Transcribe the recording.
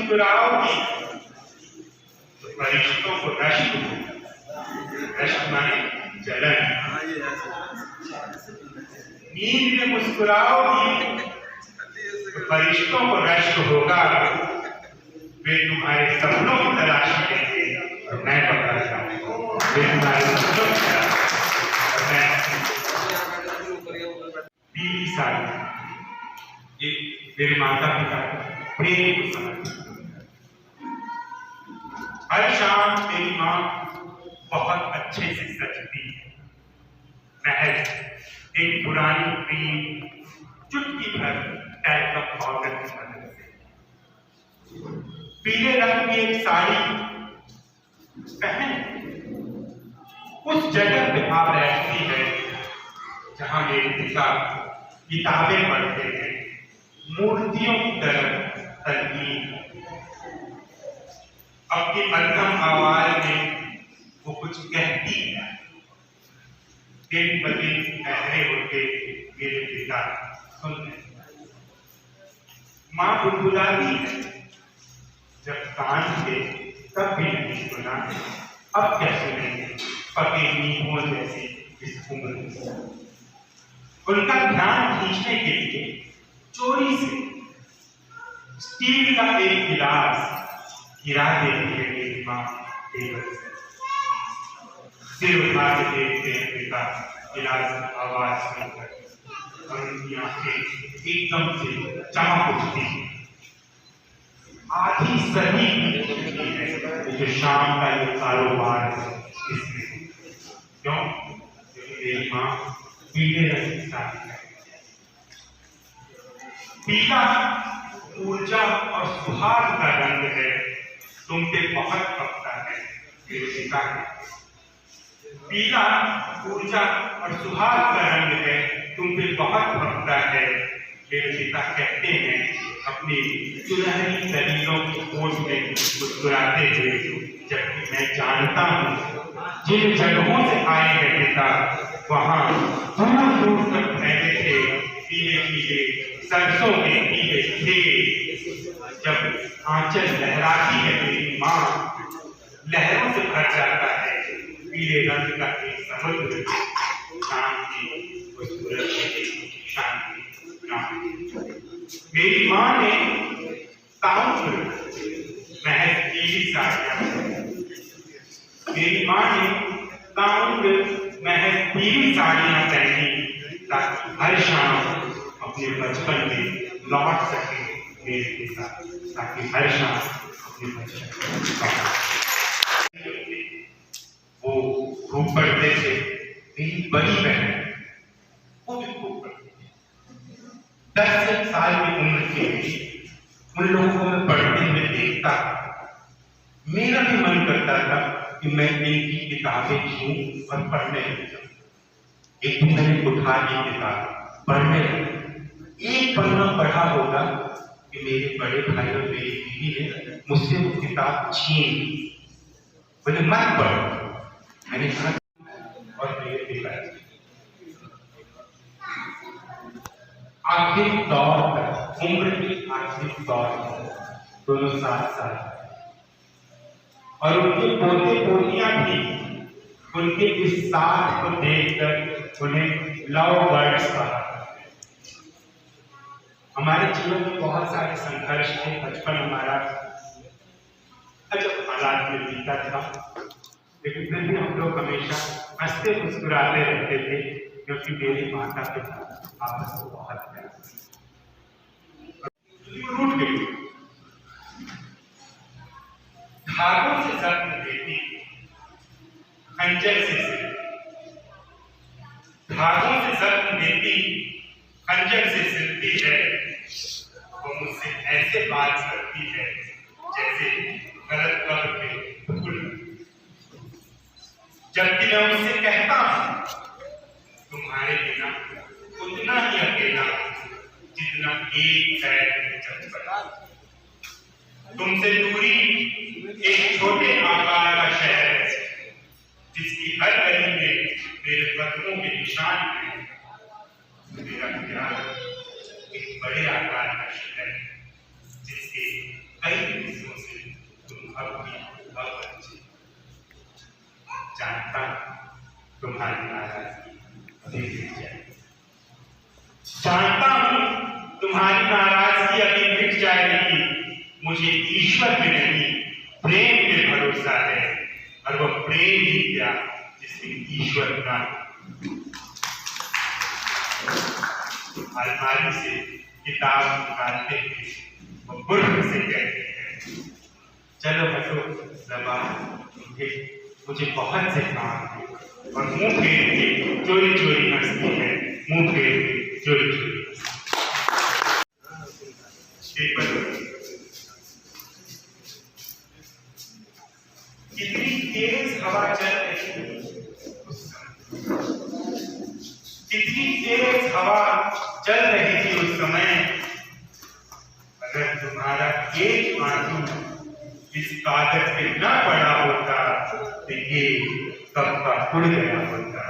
मुस्कुराओगी तो फरिश्तों को रश्क होगा। रश्क माने जलन। नींद में मुस्कुराओगी तो फरिश्तों को रश्क होगा। वे तुम्हारे सपनों की तलाश करेंगे और मैं पकड़ जाऊंगा। वे तुम्हारे सपनों की तलाश और मैं पीली साड़ी ये मेरे माता पिता प्रेम को समझ। हर शाम मेरी माँ बहुत अच्छे से सजती है। महज एक पुरानी क्रीम, चुटकी भर टाइप का पाउडर की मदद से पीले रंग की एक साड़ी पहन उस जगह पे आ बैठती है जहां मेरे पिता किताबें पढ़ते हैं, मूर्तियों की तरह तलकीन। अपनी मध्यम आवाज में वो कुछ कहती है। दिन बदे ठहरे होते मेरे पिता सुनते। मां बुलबुलाती है, जब कान थे तब भी नहीं सुना, अब क्या सुनेंगे पके नींबुओं जैसी इस उम्र में। उनका ध्यान खींचने के लिए चोरी से स्टील का एक गिलास गिरा देती है मेरी मां टेबल से। सिर उठा के देखते हैं पिता गिलास की आवाज सुनकर और उनकी आंखें एकदम से चमक उठती हैं। आधी सदी है जो शाम का ये कारोबार है इसमें। क्यों? क्योंकि मेरी माँ पीले रंग की साड़ी है। पीला ऊर्जा और सुहाग का रंग है, तुम पे बहुत खपता है मेरे पिता है। पीला ऊर्जा और सुहाग का रंग है, तुम पे बहुत खपता है मेरे पिता कहते हैं अपनी सुनहरी शरीरों की ओट में मुस्कुराते हुए। जबकि मैं जानता हूँ जिन जगहों से आए हैं पिता, वहां दूर दूर तक फैले थे पीले पीले सरसों के पीले खेत। जब आंचल लहराती है मेरी माँ, लहरों से भर जाता है पीले रंग का एक समुद्र। शांति शांति। मेरी माँ ने ताउम्र महज पीली साड़ियाँ, मेरी माँ ने ताउम्र महज पीली साड़ियाँ पहनी ताकि हर शाम अपने बचपन में लौट सके मेरे पिता, ताकि हर शाम अपने बचपन में। वो खूब पढ़ते थे। मेरी बड़ी बहन वो भी खूब पढ़ती थी। 10 साल की उम्र के उन लोगों को मैं पढ़ते हुए देखता, मेरा भी मन करता था कि मैं इनकी किताबें लूं और पढ़ने लग जाऊं। एक दिन मैंने उठा ली किताब पढ़ने लगा। एक पन्ना पढ़ा होगा कि मेरे बड़े भाई और मेरी दीदी ने मुझसे वो किताब छीन ली। बोले मत पढ़ो। मैंने कहा और मेरे पिता आखिरी दौर तक, उम्र की आखिरी दौर तक दोनों साथ और उनके पोते पोतियां भी उनके इस साथ को देखकर उन्हें लव बर्ड्स कहा। हमारे जीवन में बहुत सारे संघर्ष थे। बचपन हमारा अजब हालात में बीता था, लेकिन फिर भी हम लोग हमेशा हंसते मुस्कुराते रहते थे, क्योंकि मेरे माता पिता आपस में बहुत प्यार टूट गई। धागों से जख्म देती, खंजर से सिलती। धागों से जख्म देती, खंजर से सिलती है। वो मुझसे ऐसे बात करती है जैसे गलत कब्र में फूल। जबकि मैं उससे कहता हूं तुम्हारे बिना उतना ही अकेला जितना एक पैर में चलता। तुमसे दूरी एक छोटे आकार का शहर है, जिसकी हर गली में मेरे कदमों के निशान हैं। मेरा प्यार एक बड़े आकार का शहर है, जिसके कई तुम्हारी नाराजगी अभी मिट जाएगी। जानता हूं तुम्हारी नाराजगी अभी मिट जाएगी। मुझे ईश्वर में नहीं प्रेम पे भरोसा है, और वो प्रेम ही क्या जिसमें ईश्वर ना। अलमारी से किताब निकालते हुए वो बुर्र से कहते हैं, चलो हटो ज़बा, मुझे बहुत से काम है। और मुंह फेर के चोरी चोरी हंसती है, मुंह फेर के चोरी चोरी कितनी तेज हवा चल रही है, कितनी तेज हवा चल रही थी उस समय। अगर तुम्हारा एक आंसू इस कागज पे न पड़ा होता तो ये कब का उड़ गया होता।